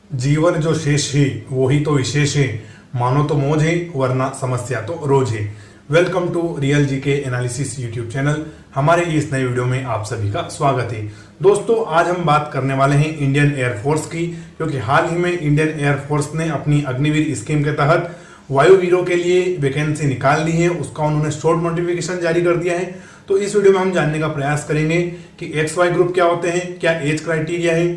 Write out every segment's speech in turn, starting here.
जीवन जो शेष है वो ही तो विशेष है। मानो तो मौज है वरना समस्या तो रोज है। Welcome to real GK analysis YouTube channel. हमारे इस नए वीडियो में आप सभी का स्वागत है। दोस्तों, आज हम बात करने वाले हैं इंडियन एयरफोर्स की, क्योंकि हाल ही में इंडियन एयरफोर्स ने अपनी अग्निवीर स्कीम के तहत वायुवीरों के लिए वैकेंसी निकाल ली है। उसका उन्होंने शॉर्ट नोटिफिकेशन जारी कर दिया है। तो इस वीडियो में हम जानने का प्रयास करेंगे कि XY ग्रुप क्या होते हैं, क्या एज क्राइटेरिया है,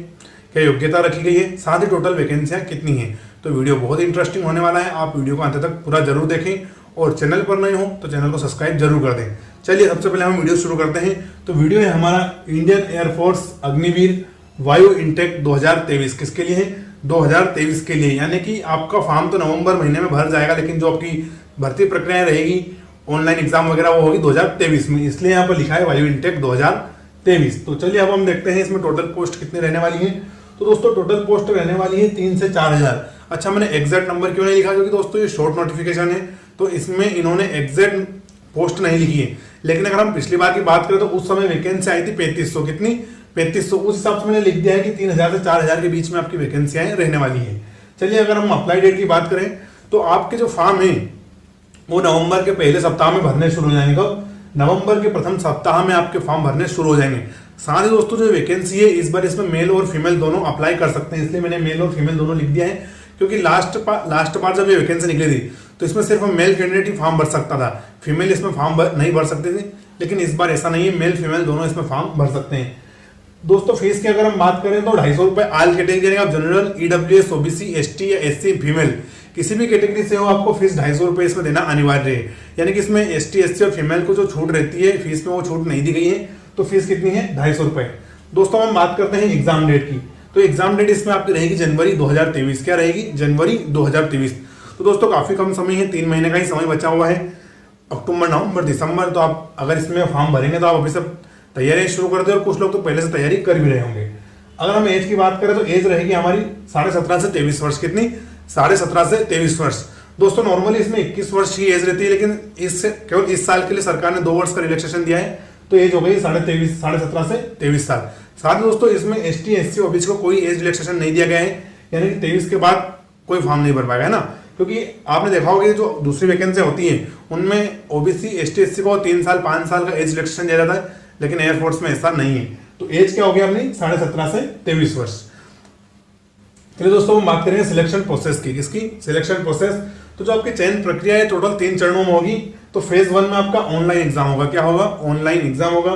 क्या योग्यता रखी गई है, साथ ही टोटल वैकेंसियां कितनी हैं। तो वीडियो बहुत इंटरेस्टिंग होने वाला है। आप वीडियो को अंत तक पूरा जरूर देखें और चैनल पर नए हो तो चैनल को सब्सक्राइब जरूर कर दें। चलिए सबसे पहले हम वीडियो शुरू करते हैं। तो वीडियो है हमारा इंडियन एयरफोर्स अग्निवीर वायु इनटेक 2023 किसके लिए है? 2023 के लिए, यानी कि आपका फॉर्म तो नवंबर महीने में भर जाएगा, लेकिन जो आपकी भर्ती प्रक्रिया रहेगी ऑनलाइन एग्जाम वगैरह वो होगी 2023 में, इसलिए यहाँ पर लिखा है वायु इनटेक 2023। तो चलिए अब हम देखते हैं इसमें टोटल पोस्ट कितनी रहने वाली है। तो दोस्तों टोटल पोस्ट रहने वाली है 3 से 4,000। अच्छा, मैंने एग्जैक्ट नंबर क्यों नहीं लिखा, क्योंकि दोस्तों ये शॉर्ट नोटिफिकेशन है तो इसमें इन्होंने एग्जैक्ट पोस्ट नहीं लिखी है। लेकिन अगर हम पिछली बार की बात करें तो उस समय वैकेंसी आई थी 3500। कितनी? 3500। उस हिसाब से मैंने लिख दिया है कि 3,000 से 4,000 के बीच में आपकी वैकेंसियां रहने वाली है। चलिए अगर हम अप्लाई डेट की बात करें तो आपके जो फॉर्म है वो नवंबर के पहले सप्ताह में भरने शुरू हो जाएंगे। कब? नवंबर के प्रथम सप्ताह में आपके फॉर्म भरने शुरू हो जाएंगे। साथ ही दोस्तों जो वैकेंसी है इस बार इसमें मेल और फीमेल दोनों अप्लाई कर सकते हैं, इसलिए मैंने मेल और फीमेल दोनों लिख दिया है। क्योंकि लास्ट बार जब ये वैकेंसी निकली थी तो इसमें सिर्फ मेल कैंडिडेट ही फॉर्म भर सकता था, फीमेल इसमें फॉर्म नहीं भर सकते थे। लेकिन इस बार ऐसा नहीं है, मेल फीमेल दोनों इसमें फॉर्म भर सकते हैं। दोस्तों फीस की अगर हम बात करें तो 250 रुपए ऑल कैटेगरी, आप जनरल, EWS, OBC, ST या SC फीमेल किसी भी कैटेगरी से हो आपको फीस 250 रुपए इसमें देना अनिवार्य है। यानी कि इसमें ST, SC और फीमेल को जो छूट रहती है फीस में वो छूट नहीं दी गई है। तो फीस कितनी है? 250 रुपए। दोस्तों हम बात करते हैं एग्जाम डेट की। तो एग्जाम डेट इसमें आपकी रहेगी जनवरी 2023। क्या रहेगी? जनवरी 2023। तो दोस्तों काफी कम समय है, 3 महीने का ही समय बचा हुआ है। अक्टूबर, नवंबर, दिसंबर। तो आप अगर इसमें फॉर्म भरेंगे तो आप अभी से तैयारी शुरू कर दे, और कुछ लोग तो पहले से तैयारी कर भी रहे होंगे। अगर हम एज की बात करें तो एज रहेगी हमारी 17.5 से 23 वर्ष। कितनी? 17.5 से 23 वर्ष। दोस्तों नॉर्मली इसमें 21 वर्ष की एज रहती है, लेकिन इससे केवल इस साल के लिए सरकार ने 2 वर्ष का रिलैक्सेशन दिया है, तो एज हो गई 17.5 से 23 साल। साथ ही दोस्तों इसमें ST, SC, OBC को कोई एज रिलैक्सेशन नहीं दिया गया है, यानी कि 23 के बाद कोई फॉर्म नहीं भर पाएगा, है ना। क्योंकि आपने देखा होगा जो दूसरी वैकेंसी होती है उनमें OBC, ST, SC को 3 साल 5 साल का एज रिलैक्सेशन दिया जाता है, लेकिन एयरफोर्स में ऐसा नहीं है। तो एज क्या हो गया अपनी? 17.5 से 23 वर्ष। चलिए दोस्तों हम बात करेंगे सिलेक्शन प्रोसेस की। किसकी? Selection process. तो जो आपकी चयन प्रक्रिया है टोटल 3 चरणों में होगी। तो फेज 1 में आपका ऑनलाइन एग्जाम होगा। क्या होगा? ऑनलाइन एग्जाम होगा।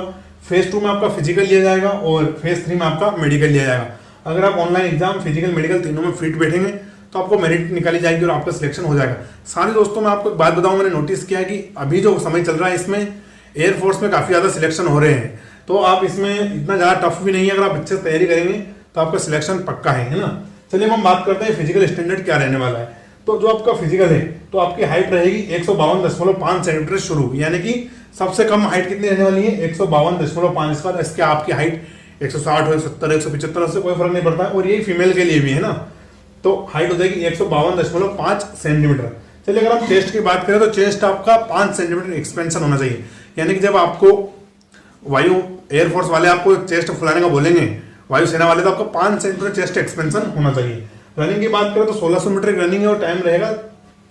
फेज 2 में आपका फिजिकल लिया जाएगा और फेज 3 में आपका मेडिकल लिया जाएगा। अगर आप ऑनलाइन एग्जाम, फिजिकल, मेडिकल तीनों में फिट बैठेंगे तो आपको मेरिट निकाली जाएगी और आपका सिलेक्शन हो जाएगा। साथ ही दोस्तों मैं आपको एक बात बताऊं, मैंने नोटिस किया है कि अभी जो समय चल रहा है इसमें एयरफोर्स में काफी ज्यादा सिलेक्शन हो रहे हैं। तो आप इसमें इतना ज्यादा टफ भी नहीं है, अगर आप अच्छे से तैयारी करेंगे तो आपका सिलेक्शन पक्का है ना। चलिए हम बात करते हैं फिजिकल स्टैंडर्ड क्या रहने वाला है। तो जो आपका फिजिकल है तो आपकी हाइट रहेगी 152.5 सेंटीमीटर शुरू, यानी कि सबसे कम हाइट कितनी रहने वाली है? 152.5। इसके आपकी हाइट 160 हो, 170, 175 से कोई फर्क नहीं पड़ता है, और ये फीमेल के लिए भी है ना। तो हाइट हो जाएगी 152.5 सेंटीमीटर। चलिए अगर हम चेस्ट की बात करें तो चेस्ट आपका 5 सेंटीमीटर एक्सपेंशन होना चाहिए, यानी कि जब आपको वायु एयरफोर्स वाले आपको चेस्ट फुलाने का बोलेंगे, वायुसेना वाले, तो आपको 5 सेंटीमीटर चेस्ट एक्सपेंशन होना चाहिए। रनिंग की बात करें तो 1600 मीटर की रनिंग है और टाइम रहेगा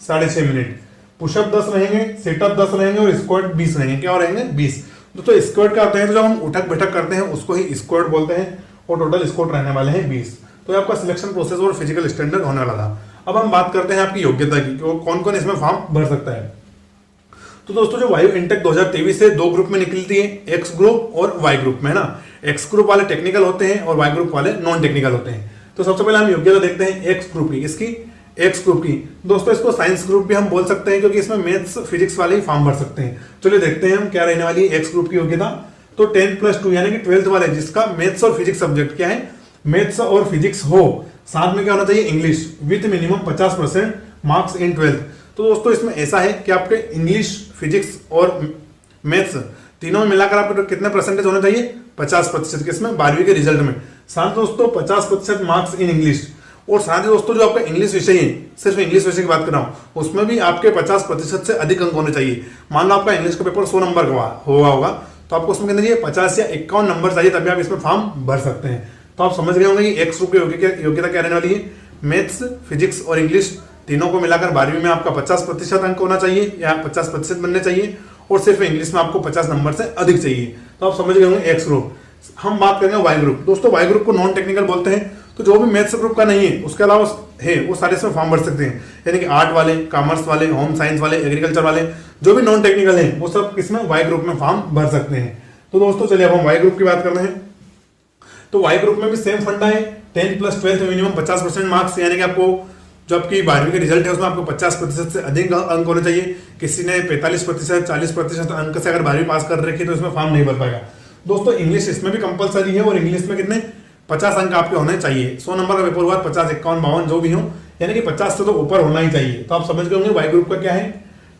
6.5 मिनट। पुशअप 10 रहेंगे, सिटअप 10 रहेंगे और स्क्वाट 20 रहेंगे। क्या रहेंगे? 20। दोस्तों स्क्वाट क्या होते हैं? तो जब हम उठक बैठक करते हैं उसको ही स्क्वाट बोलते हैं, और टोटल स्क्वाट रहने वाले हैं 20। तो ये आपका सिलेक्शन प्रोसेस और फिजिकल स्टैंडर्ड होने वाला था। अब हम बात करते हैं आपकी योग्यता की, कौन कौन इसमें फॉर्म भर सकता है। तो दोस्तों जो वायु इनटेक 2023 से 2 ग्रुप में निकलती है, X ग्रुप और Y ग्रुप में, है ना। X ग्रुप वाले टेक्निकल होते हैं और Y ग्रुप वाले नॉन टेक्निकल होते हैं। तो सबसे पहले हम योग्यता देखते हैं X ग्रुप की। इसकी X ग्रुप की दोस्तों इसको साइंस ग्रुप भी हम बोल सकते हैं, क्योंकि इसमें मैथ्स, फिजिक्स वाले ही फॉर्म भर सकते हैं। चलिए देखते हैं हम क्या रहने वाली है X ग्रुप की योग्यता। तो 10+2 यानी कि 12th वाले, जिसका मैथ्स और फिजिक्स सब्जेक्ट क्या है? मैथ्स और फिजिक्स हो, साथ में क्या होना चाहिए? English, with minimum 50% marks in 12th। तो दोस्तों इसमें ऐसा है कि आपके इंग्लिश, फिजिक्स और मैथ्स तीनों में मिलाकर आपको कितने परसेंटेज होने चाहिए? 50%। किसमें? 12वीं के रिजल्ट में। साथ दोस्तों 50% मार्क्स इन इंग्लिश, और साथ ही दोस्तों जो आपका इंग्लिश विषय है, सिर्फ इंग्लिश विषय की बात कर रहा हूं, उसमें भी आपके 50% से अधिक अंक होने चाहिए। मान लो आपका इंग्लिश का पेपर 100 नंबर का हुआ होगा, तो आपको उसमें कितने चाहिए? 50 या 51 नंबर चाहिए, तभी आप इसमें फॉर्म भर सकते हैं। तो आप समझ गए होंगे कि X ग्रुप की योग्यता क्या रहने वाली है? मैथ्स, फिजिक्स और इंग्लिश तीनों को मिलाकर 12वीं में आपका 50% अंक होना चाहिए या 50% बनने चाहिए, और सिर्फ इंग्लिश में आपको 50 नंबर से अधिक चाहिए। तो आप समझ गए होंगे एक्स ग्रुप। हम बात करेंगे वाई ग्रुप। दोस्तों वाई ग्रुप को नॉन टेक्निकल बोलते हैं, तो जो भी मैथ्स ग्रुप का नहीं है उसके अलावा है वो सारे इसमें फॉर्म भर सकते हैं, यानी कि आर्ट वाले, कॉमर्स वाले, होम साइंस वाले, एग्रीकल्चर वाले, जो भी नॉन टेक्निकल है वो सब इसमें वाई ग्रुप में फॉर्म भर सकते हैं। तो दोस्तों चलिए अब हम वाई ग्रुप की बात कर रहे हैं। तो वाई ग्रुप में भी सेम फंडा है, 10 + 12 में मिनिमम 50% मार्क्स, यानी कि आपको जो आपकी 12वीं का रिजल्ट है उसमें आपको 50% से अधिक अंक होने चाहिए। किसी ने 45%, 40% अंक से अगर 12वीं पास कर रखी है तो इसमें फॉर्म नहीं भर पाएगा। दोस्तों इंग्लिश इसमें भी कंपलसरी है, और इंग्लिश में कितने 50 अंक आपके होने चाहिए। 100 नंबर का पेपर हुआ 50, 51, 52 जो भी हो, यानी कि 50 से तो ऊपर होना ही चाहिए। तो आप समझ गए होंगे वाई ग्रुप का क्या है,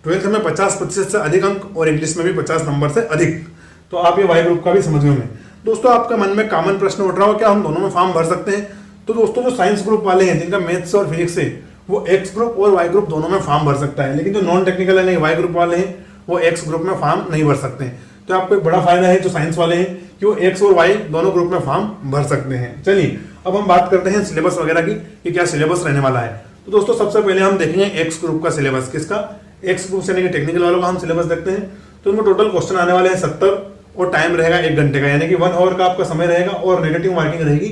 12th में 50% से अधिक अंक और इंग्लिश में भी 50 नंबर से अधिक। तो आप ये वाई ग्रुप का भी समझ गए होंगे। दोस्तों आपका मन में कॉमन प्रश्न उठ रहा हो क्या हम दोनों में फॉर्म भर सकते हैं? तो दोस्तों जो साइंस ग्रुप वाले हैं जिनका मैथ्स और फिजिक्स है वो एक्स ग्रुप और वाई ग्रुप दोनों में फॉर्म भर सकता है, लेकिन जो नॉन टेक्निकल है नहीं वाई ग्रुप वाले हैं वो एक्स ग्रुप में फॉर्म नहीं भर सकते हैं। तो आपको एक बड़ा फायदा है जो साइंस वाले हैं कि वो एक्स और वाई दोनों ग्रुप में फॉर्म भर सकते हैं। चलिए अब हम बात करते हैं सिलेबस वगैरह की कि क्या सिलेबस रहने वाला है। तो दोस्तों सबसे पहले हम देखेंगे एक्स ग्रुप का सिलेबस। किसका? एक्स ग्रुप से यानी कि टेक्निकल वालों का हम सिलेबस देखते हैं। तो इनमें टोटल क्वेश्चन आने वाले हैं 70 और टाइम रहेगा 1 घंटे का, यानी कि 1 आवर का आपका समय रहेगा, और नेगेटिव मार्किंग रहेगी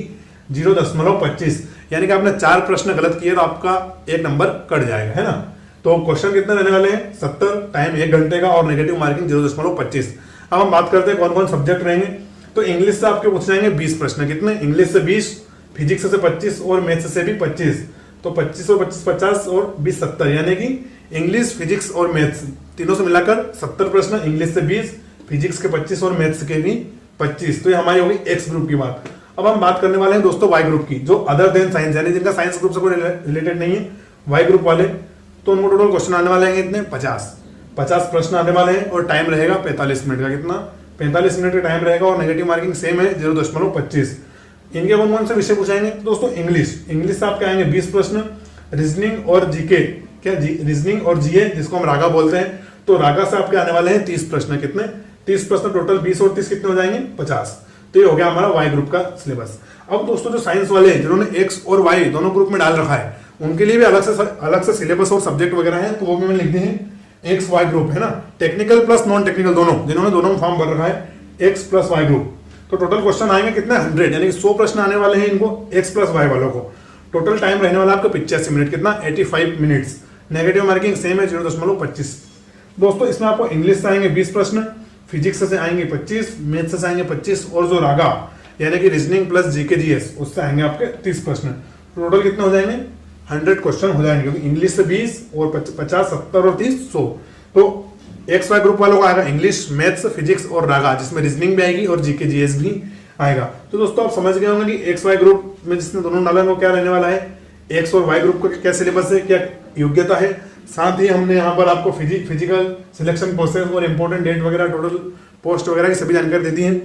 0.25, यानी कि आपने 4 प्रश्न गलत किए तो आपका 1 नंबर कट जाएगा, है ना। तो क्वेश्चन कितने रहने वाले हैं 70, टाइम 1 घंटे का और नेगेटिव मार्किंग 0.25। अब हम बात करते हैं कौन कौन सब्जेक्ट रहेंगे। तो इंग्लिश से आपके पूछ जाएंगे 20 प्रश्न। कितने? इंग्लिश से 20, फिजिक्स से 25 और मैथ्स से भी 25। तो 25 और 25 50 और 20 70, यानी कि इंग्लिश, फिजिक्स और मैथ्स तीनों से मिलाकर 70 प्रश्न, इंग्लिश से 20, फिजिक्स के 25 और मैथ्स के भी 25। तो ये हमारी होगी एक्स ग्रुप की बात। अब हम बात करने वाले हैं दोस्तों वाई ग्रुप की, जो अदर देन साइंस यानी जिनका साइंस ग्रुप से कोई रिलेटेड नहीं है, वाई ग्रुप वाले। तो उनको टोटल क्वेश्चन आने वाले हैं इतने 50 प्रश्न आने वाले हैं, और टाइम रहेगा 45 मिनट का। कितना? 45 मिनट का टाइम रहेगा, और नेगेटिव मार्किंग सेम है 0.25। इनके कौन कौन से विषय पूछाएंगे? दोस्तों इंग्लिश से आपके आएंगे 20 प्रश्न, रीजनिंग और जीके, क्या रीजनिंग और जीए जिसको हम रागा बोलते हैं, तो रागा से आपके आने वाले हैं 30 प्रश्न। कितने? 30 प्रश्न, टोटल 20 और 30 कितने हो जाएंगे? 50। तो ये हो गया हमारा वाई ग्रुप का सिलेबस। अब दोस्तों जो साइंस वाले हैं जिन्होंने एक्स और वाई दोनों ग्रुप में डाल रखा है उनके लिए भी अलग से सिलेबस और सब्जेक्ट वगैरह है, तो वो भी मैंने लिख दिए हैं। एक्स वाई ग्रुप है ना, टेक्निकल प्लस नॉन टेक्निकल दोनों, जिन्होंने दोनों में फॉर्म भर रखा है एक्स प्लस वाई ग्रुप। तो टोटल क्वेश्चन आएंगे कितने 100, यानी कि 100 प्रश्न आने वाले हैं इनको एक्स प्लस वाई वालों को। टोटल टाइम रहने वाला आपका 85 मिनट। कितना? 85 मिनट्स। नेगेटिव मार्किंग सेम है 0.25। दोस्तों इसमें आपको इंग्लिश से आएंगे 20 प्रश्न, फिजिक्स से आएंगे 25, मैथ्स से आएंगे 25, और जो रागा यानी कि रीजनिंग प्लस जीके जीएस उससे आएंगे आपके 30 प्रश्न। टोटल कितने हो जाएंगे? 100 क्वेश्चन हो जाएंगे, क्योंकि इंग्लिश से 20 और 50, 70 और 30 100। तो एक्स वाई ग्रुप वालों को आएगा इंग्लिश, मैथ्स, फिजिक्स और रागा, जिसमें रीजनिंग भी आएगी और जीके जीएस भी आएगा। तो दोस्तों आप समझ गए होंगे कि एक्स वाई ग्रुप में जिसने दोनों डाला है वो क्या रहने वाला है, एक्स और वाई ग्रुप का क्या सिलेबस है, क्या योग्यता है। साथ ही हमने यहाँ पर आपको फिजिकल सिलेक्शन प्रोसेस और इंपॉर्टेंट डेट वगैरह, टोटल पोस्ट वगैरह की सभी जानकारी दे दी है।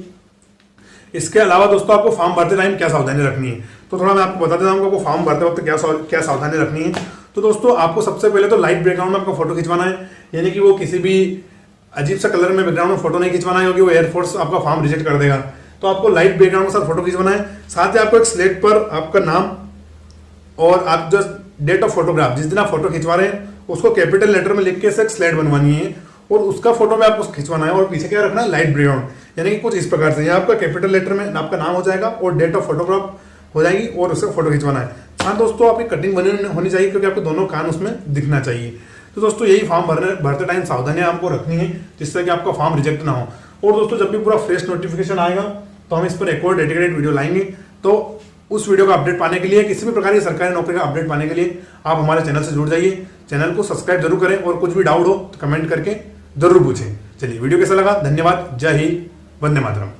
इसके अलावा दोस्तों आपको फॉर्म भरते टाइम क्या सावधानी रखनी है, तो थोड़ा मैं आपको बता देता हूँ आपको फॉर्म भरते वक्त क्या सावधानी रखनी है। तो दोस्तों आपको सबसे पहले तो लाइट बैकग्राउंड में आपको फोटो खिंचवाना है, यानी कि वो किसी भी अजीब सा कलर में बैकग्राउंड में फोटो नहीं खिंचवाना है, क्योंकि वो एयरफोर्स आपका फॉर्म रिजेक्ट कर देगा। तो आपको लाइट बैकग्राउंड के साथ फोटो खिंचवाना है। साथ ही आपको एक स्लेट पर आपका नाम और आप जो डेट ऑफ फोटोग्राफ जिस दिन आप फोटो खिंचवा रहे हैं उसको कैपिटल लेटर में लिख के एक स्लेट बनवानी है, और उसका फोटो में आपको खिंचवाना है, और पीछे क्या रखना है लाइट बैकग्राउंड, यानी कि कुछ इस प्रकार से यहाँ आपका कैपिटल लेटर में आपका नाम हो जाएगा और डेट ऑफ फोटोग्राफ हो जाएगी, और उससे फोटो खिंचवाना है। हाँ दोस्तों आपकी कटिंग बनी होनी चाहिए, क्योंकि आपके दोनों कान उसमें दिखना चाहिए। तो दोस्तों यही फॉर्म भरते टाइम सावधानियां आपको रखनी है, जिससे कि आपका फॉर्म रिजेक्ट ना हो। और दोस्तों जब भी पूरा फ्रेश नोटिफिकेशन आएगा तो हम इस पर एक और डेडिकेटेड वीडियो लाएंगे। तो उस वीडियो का अपडेट पाने के लिए, किसी भी प्रकार की सरकारी नौकरी का अपडेट पाने के लिए आप हमारे चैनल से जुड़ जाइए। चैनल को सब्सक्राइब जरूर करें, और कुछ भी डाउट हो तो कमेंट करके जरूर पूछें। चलिए वीडियो कैसा लगा, धन्यवाद, जय हिंद, वंदे मातरम।